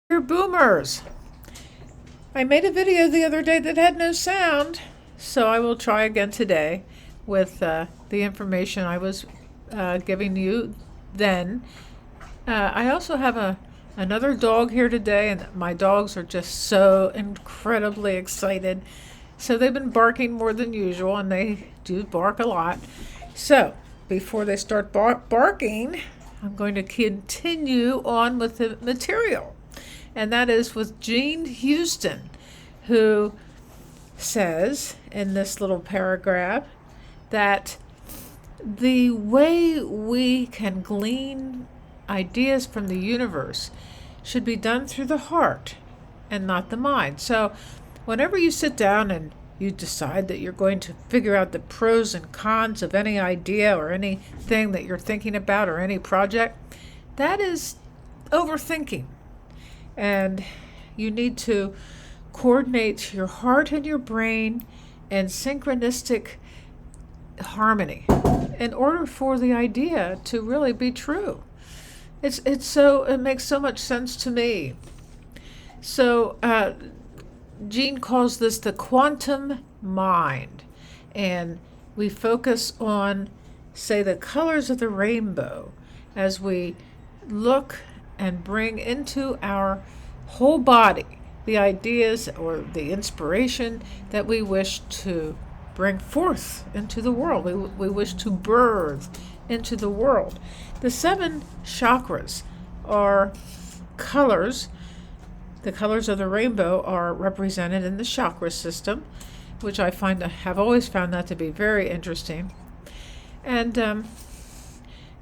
Boomers. I made a video the other day that had no sound, so I will try again today with the information I was giving you then. I also have another dog here today, and my dogs are just so incredibly excited. So they've been barking more than usual, and they do bark a lot. So before they start barking, I'm going to continue on with the material. And that is with Jean Houston, who says in this little paragraph that the way we can glean ideas from the universe should be done through the heart and not the mind. So whenever you sit down and you decide that you're going to figure out the pros and cons of any idea or anything that you're thinking about or any project, that is overthinking. And you need to coordinate your heart and your brain in synchronistic harmony in order for the idea to really be true. It makes so much sense to me. So Jean calls this the quantum mind, and we focus on, say, the colors of the rainbow as we look and bring into our whole body the ideas or the inspiration that we wish to bring forth into the world. We wish to birth into the world. The 7 chakras are colors. The colors of the rainbow are represented in the chakra system, which have always found that to be very interesting. And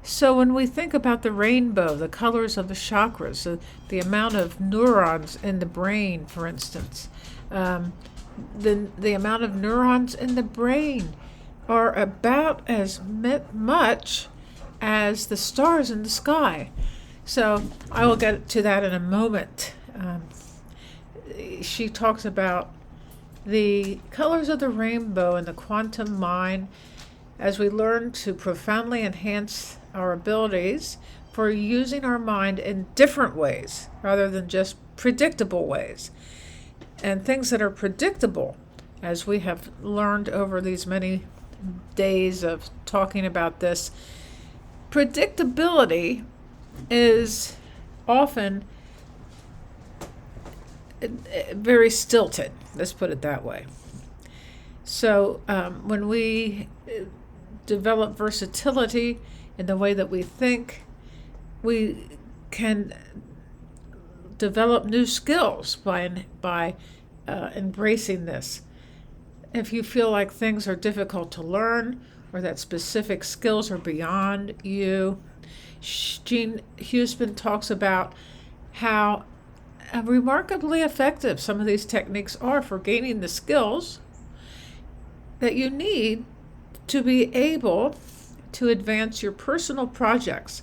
so when we think about the rainbow, the colors of the chakras, the amount of neurons in the brain, for instance, the amount of neurons in the brain are about as much as the stars in the sky. So I will get to that in a moment. She talks about the colors of the rainbow and the quantum mind as we learn to profoundly enhance our abilities for using our mind in different ways rather than just predictable ways. And things that are predictable, as we have learned over these many days of talking about this, predictability is often very stilted. Let's put it that way. So when we develop versatility in the way that we think, we can develop new skills by embracing this. If you feel like things are difficult to learn or that specific skills are beyond you, Jean Houston talks about how remarkably effective some of these techniques are for gaining the skills that you need to be able to advance your personal projects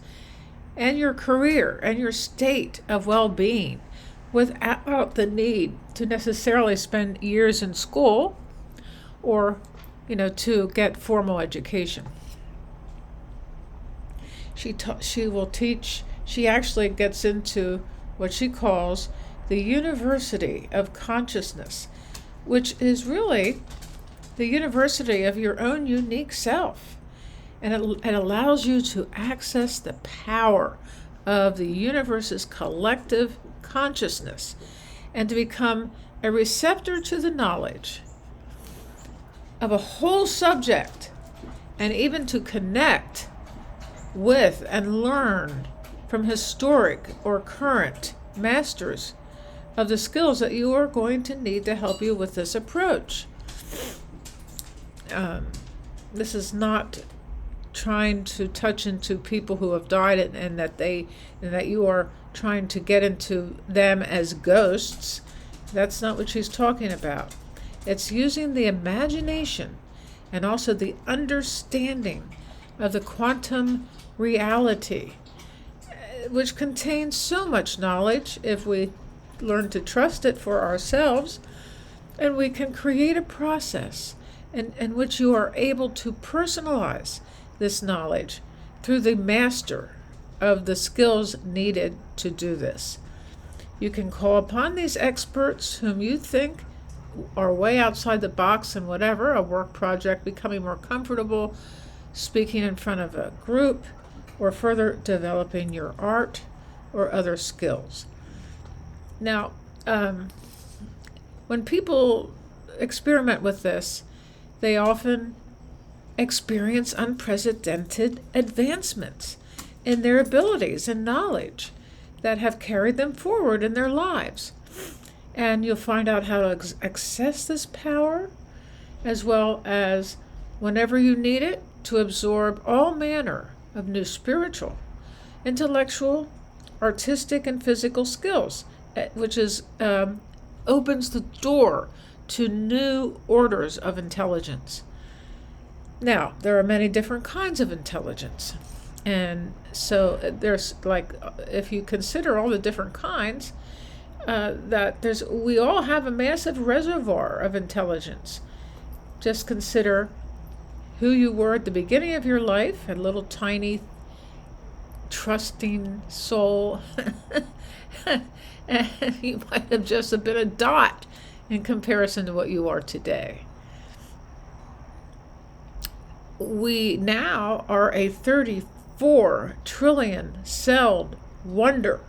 and your career and your state of well-being without the need to necessarily spend years in school or, to get formal education. She will teach. She actually gets into what she calls the University of Consciousness, which is really the university of your own unique self. And it allows you to access the power of the universe's collective consciousness and to become a receptor to the knowledge of a whole subject, and even to connect with and learn from historic or current masters of the skills that you are going to need to help you with this approach. This is not trying to touch into people who have died and that you are trying to get into them as ghosts. That's not what she's talking about. It's using the imagination and also the understanding of the quantum reality, which contains so much knowledge if we learn to trust it for ourselves, and we can create a process in which you are able to personalize this knowledge through the master of the skills needed to do this. You can call upon these experts whom you think are way outside the box in whatever, a work project, becoming more comfortable speaking in front of a group, or further developing your art or other skills. Now, when people experiment with this, they often experience unprecedented advancements in their abilities and knowledge that have carried them forward in their lives. And you'll find out how to access this power, as well as, whenever you need it, to absorb all manner of new spiritual, intellectual, artistic, and physical skills, which opens the door to new orders of intelligence. Now, there are many different kinds of intelligence. And so there's, like, if you consider all the different kinds, we all have a massive reservoir of intelligence. Just consider who you were at the beginning of your life, a little tiny, trusting soul. And you might have just been a dot in comparison to what you are today. We now are a 34 trillion celled wonder.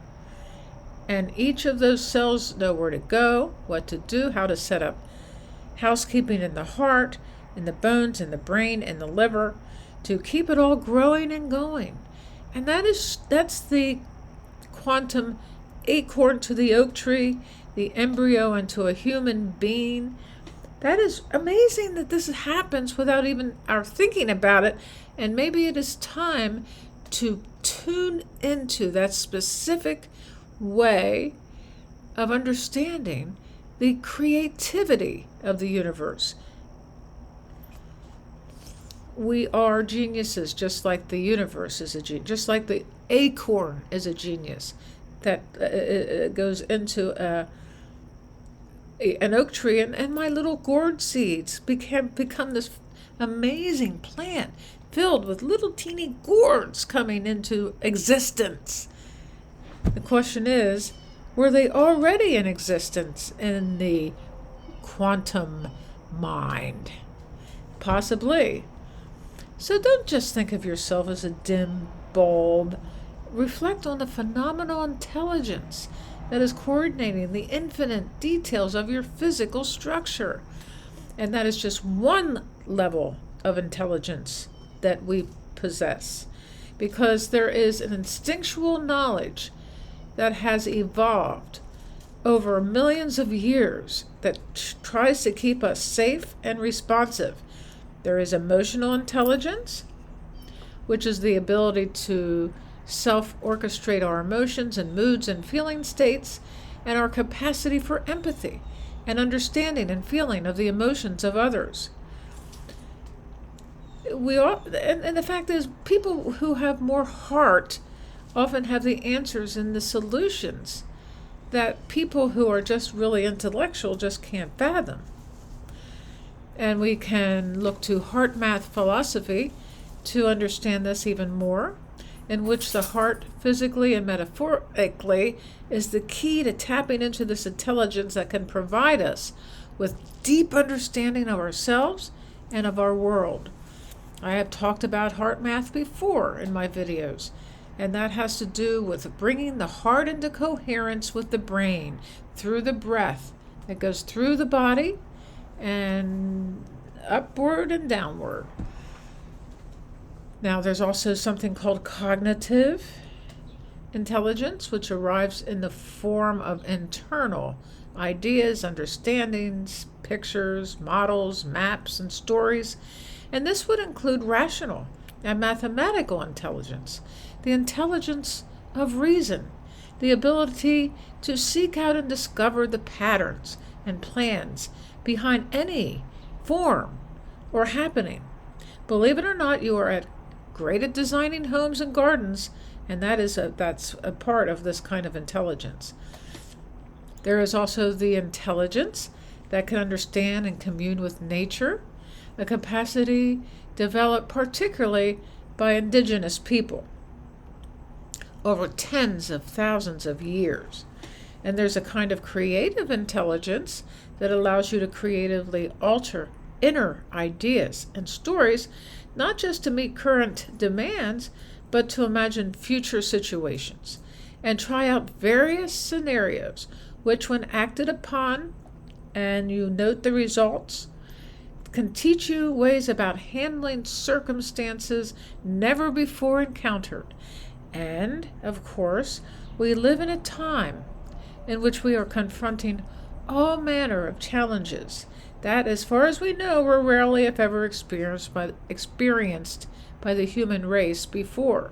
And each of those cells know where to go, what to do, how to set up housekeeping in the heart, in the bones, in the brain, in the liver, to keep it all growing and going. And that's the quantum acorn to the oak tree, the embryo into a human being. That is amazing that this happens without even our thinking about it. And maybe it is time to tune into that specific way of understanding the creativity of the universe. We are geniuses, just like the universe is a genius, just like the acorn is a genius that goes into an oak tree, and my little gourd seeds become this amazing plant filled with little teeny gourds coming into existence. The question is, were they already in existence in the quantum mind? Possibly. So don't just think of yourself as a dim bulb. Reflect on the phenomenal intelligence that is coordinating the infinite details of your physical structure. And that is just one level of intelligence that we possess, because there is an instinctual knowledge that has evolved over millions of years that tries to keep us safe and responsive. There is emotional intelligence, which is the ability to self-orchestrate our emotions and moods and feeling states, and our capacity for empathy and understanding and feeling of the emotions of others. And the fact is, people who have more heart often have the answers and the solutions that people who are just really intellectual just can't fathom. And we can look to heart math philosophy to understand this even more, in which the heart, physically and metaphorically, is the key to tapping into this intelligence that can provide us with deep understanding of ourselves and of our world. I have talked about heart math before in my videos, and that has to do with bringing the heart into coherence with the brain through the breath that goes through the body and upward and downward. Now, there's also something called cognitive intelligence, which arrives in the form of internal ideas, understandings, pictures, models, maps, and stories. And this would include rational and mathematical intelligence, the intelligence of reason, the ability to seek out and discover the patterns and plans behind any form or happening. Believe it or not, you are great at designing homes and gardens, and that's a part of this kind of intelligence. There is also the intelligence that can understand and commune with nature, a capacity developed particularly by indigenous people over tens of thousands of years. And there's a kind of creative intelligence that allows you to creatively alter inner ideas and stories, not just to meet current demands, but to imagine future situations and try out various scenarios, which, when acted upon and you note the results, can teach you ways about handling circumstances never before encountered. And, of course, we live in a time in which we are confronting all manner of challenges that, as far as we know, were rarely, if ever, experienced by the human race before.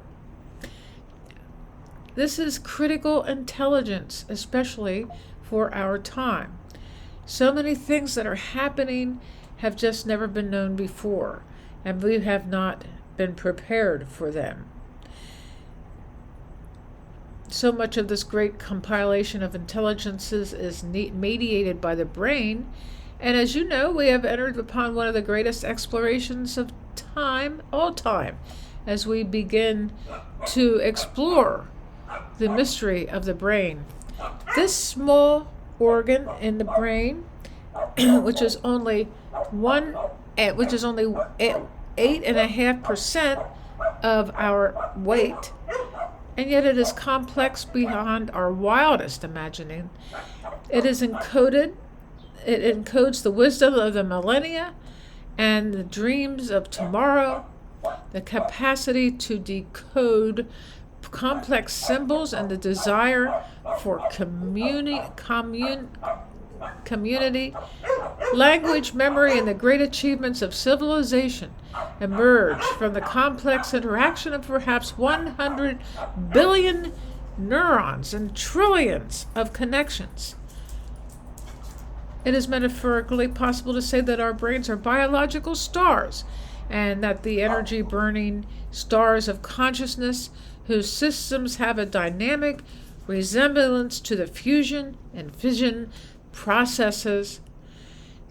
This is critical intelligence, especially for our time. So many things that are happening have just never been known before, and we have not been prepared for them. So much of this great compilation of intelligences is mediated by the brain, and as you know, we have entered upon one of the greatest explorations of time, all time, as we begin to explore the mystery of the brain. This small organ in the brain, which is only 8.5% of our weight, and yet it is complex beyond our wildest imagining. It encodes the wisdom of the millennia and the dreams of tomorrow, the capacity to decode complex symbols, and the desire for community, language, memory, and the great achievements of civilization emerge from the complex interaction of perhaps 100 billion neurons and trillions of connections. It is metaphorically possible to say that our brains are biological stars, and that the energy-burning stars of consciousness whose systems have a dynamic resemblance to the fusion and fission processes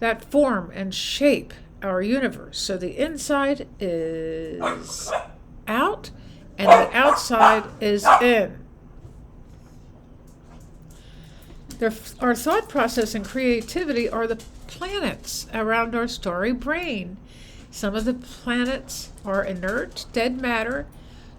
that form and shape our universe. So the inside is out and the outside is in. Our thought process and creativity are the planets around our starry brain. Some of the planets are inert, dead matter,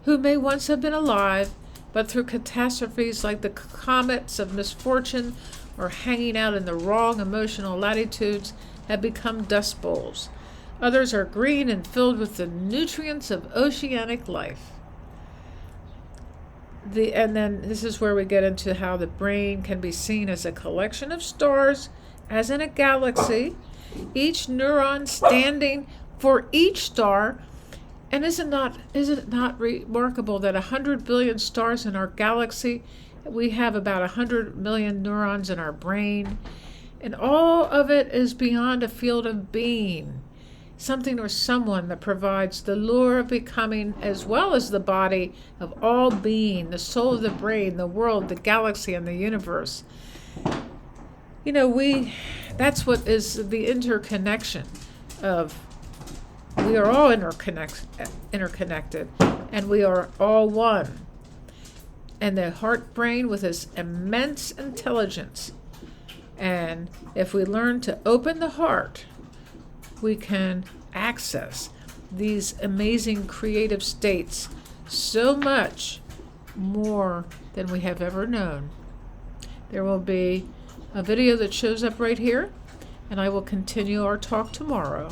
who may once have been alive, but through catastrophes like the comets of misfortune or hanging out in the wrong emotional latitudes have become dust bowls. Others are green and filled with the nutrients of oceanic life. And then this is where we get into how the brain can be seen as a collection of stars, as in a galaxy, each neuron standing for each star. And is it not remarkable that 100 billion stars in our galaxy, we have about 100 million neurons in our brain, and all of it is beyond a field of being, something or someone that provides the lure of becoming, as well as the body of all being, the soul of the brain, the world, the galaxy, and the universe. You know, that's what is the interconnection of, we are all interconnected, and we are all one. And the heart brain with its immense intelligence. And if we learn to open the heart, we can access these amazing creative states so much more than we have ever known. There will be a video that shows up right here, and I will continue our talk tomorrow.